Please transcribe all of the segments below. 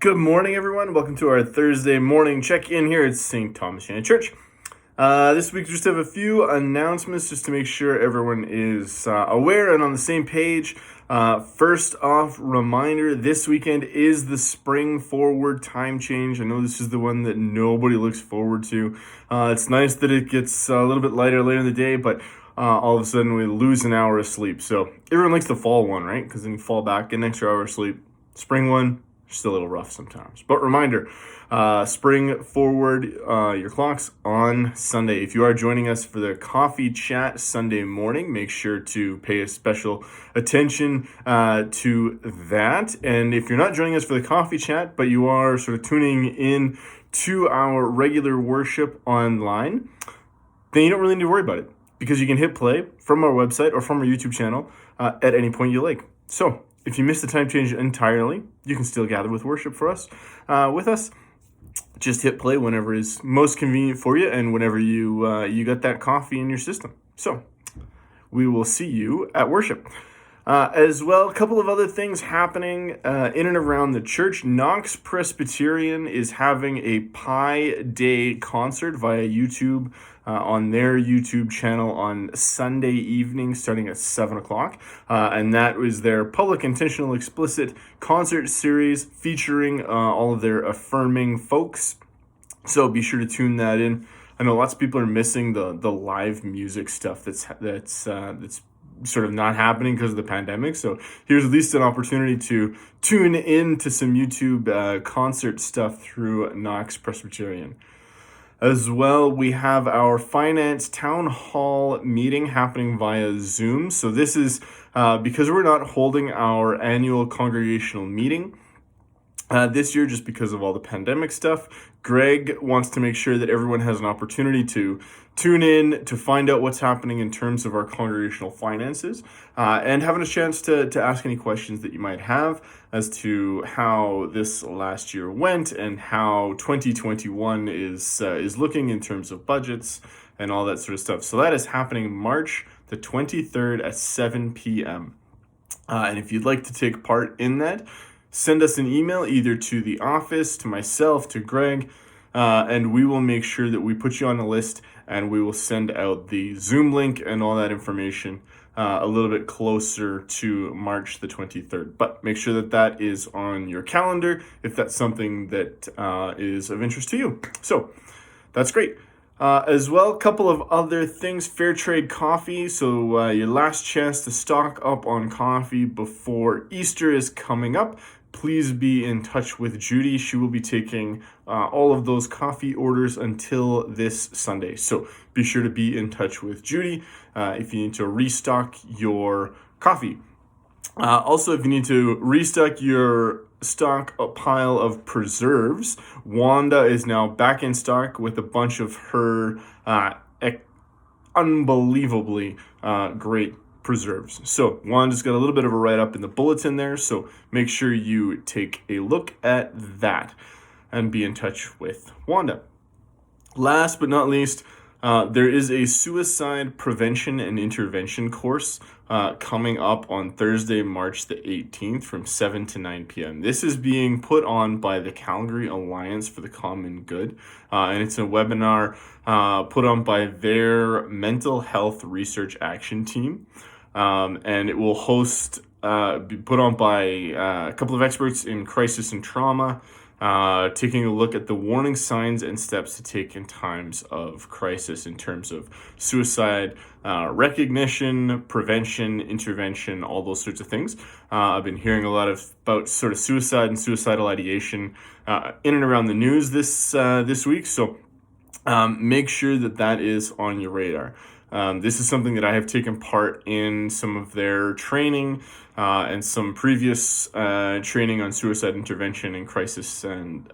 Good morning, everyone. Welcome to our Thursday morning check-in here at St. Thomas United Church. This week, we just have a few announcements just to make sure everyone is aware and on the same page. First off, reminder, this weekend is the spring forward time change. I know this is the one that nobody looks forward to. It's nice that it gets a little bit lighter later in the day, but all of a sudden we lose an hour of sleep. So everyone likes the fall one, right? Because then you fall back, get an extra hour of sleep. Spring one, still a little rough sometimes. But reminder, spring forward your clocks on Sunday. If you are joining us for the coffee chat Sunday morning, make sure to pay a special attention to that. And if you're not joining us for the coffee chat, but you are sort of tuning in to our regular worship online, then you don't really need to worry about it, because you can hit play from our website or from our YouTube channel at any point you like. So if you miss the time change entirely, you can still gather with worship with us. Just hit play whenever is most convenient for you and whenever you got that coffee in your system. So we will see you at worship. As well, a couple of other things happening in and around the church. Knox Presbyterian is having a Pi Day concert via YouTube on their YouTube channel on Sunday evening starting at 7 o'clock. And that was their public, intentional, explicit concert series featuring all of their affirming folks. So be sure to tune that in. I know lots of people are missing the live music stuff that's sort of not happening because of the pandemic. So here's at least an opportunity to tune in to some YouTube concert stuff through Knox Presbyterian. As well, we have our finance town hall meeting happening via Zoom. So this is because we're not holding our annual congregational meeting this year, just because of all the pandemic stuff. Greg wants to make sure that everyone has an opportunity to tune in to find out what's happening in terms of our congregational finances and having a chance to ask any questions that you might have as to how this last year went and how 2021 is looking in terms of budgets and all that sort of stuff. So that is happening March the 23rd at 7 p.m. And if you'd like to take part in that, send us an email either to the office, to myself, to Greg, and we will make sure that we put you on the list and we will send out the Zoom link and all that information a little bit closer to March the 23rd. But make sure that that is on your calendar if that's something that is of interest to you. So that's great. As well, a couple of other things. Fair Trade Coffee. So your last chance to stock up on coffee before Easter is coming up. Please be in touch with Judy. She will be taking all of those coffee orders until this Sunday. So be sure to be in touch with Judy if you need to restock your coffee. Also, if you need to restock your pile of preserves, Wanda is now back in stock with a bunch of her unbelievably great preserves. So Wanda's got a little bit of a write-up in the bulletin there, so make sure you take a look at that and be in touch with Wanda. Last but not least, there is a suicide prevention and intervention course coming up on Thursday, March the 18th from 7 to 9 p.m. This is being put on by the Calgary Alliance for the Common Good, and it's a webinar put on by their mental health research action team, and it will be put on by a couple of experts in crisis and trauma, taking a look at the warning signs and steps to take in times of crisis in terms of suicide, recognition, prevention, intervention, all those sorts of things. I've been hearing a lot about sort of suicide and suicidal ideation in and around the news this week, so make sure that is on your radar. This is something that I have taken part in some of their training and some previous training on suicide intervention and crisis and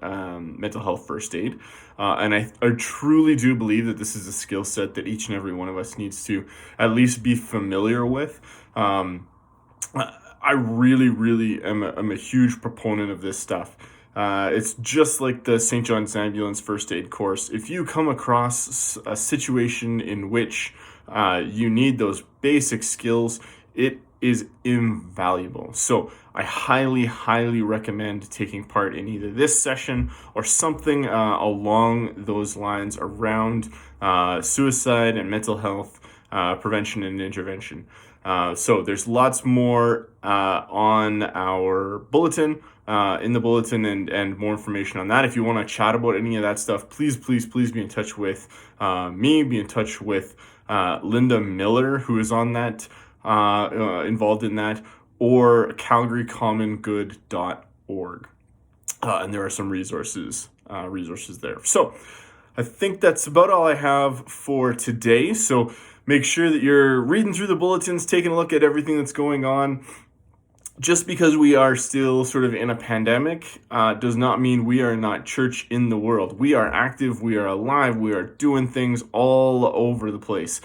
mental health first aid. And I truly do believe that this is a skill set that each and every one of us needs to at least be familiar with. I really, really am a huge proponent of this stuff. It's just like the St. John's Ambulance first aid course. If you come across a situation in which you need those basic skills, it is invaluable. So I highly recommend taking part in either this session or something along those lines around suicide and mental health prevention and intervention. So there's lots more on our bulletin, in the bulletin, and more information on that. If you want to chat about any of that stuff, please be in touch with me, be in touch with Linda Miller, who is on that, involved in that, or calgarycommongood.org. And there are some resources there. So I think that's about all I have for today. So make sure that you're reading through the bulletins, taking a look at everything that's going on. Just because we are still sort of in a pandemic does not mean we are not church in the world. We are active, we are alive, we are doing things all over the place.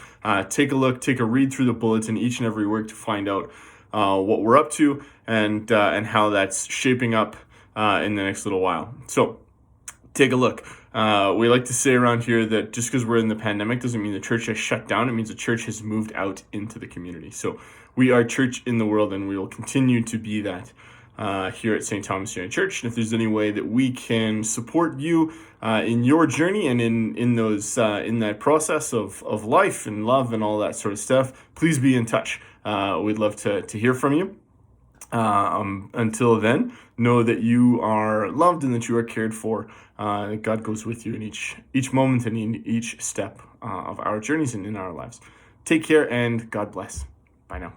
Take a look, take a read through the bulletin each and every week to find out what we're up to and how that's shaping up in the next little while. So take a look. We like to say around here that just because we're in the pandemic doesn't mean the church has shut down. It means the church has moved out into the community. So we are church in the world, and we will continue to be that here at St. Thomas United Church. And if there's any way that we can support you in your journey and in that process of life and love and all that sort of stuff, please be in touch. We'd love to hear from you. Until then, know that you are loved and that you are cared for. That God goes with you in each moment and in each step of our journeys and in our lives. Take care, and God bless. Bye now.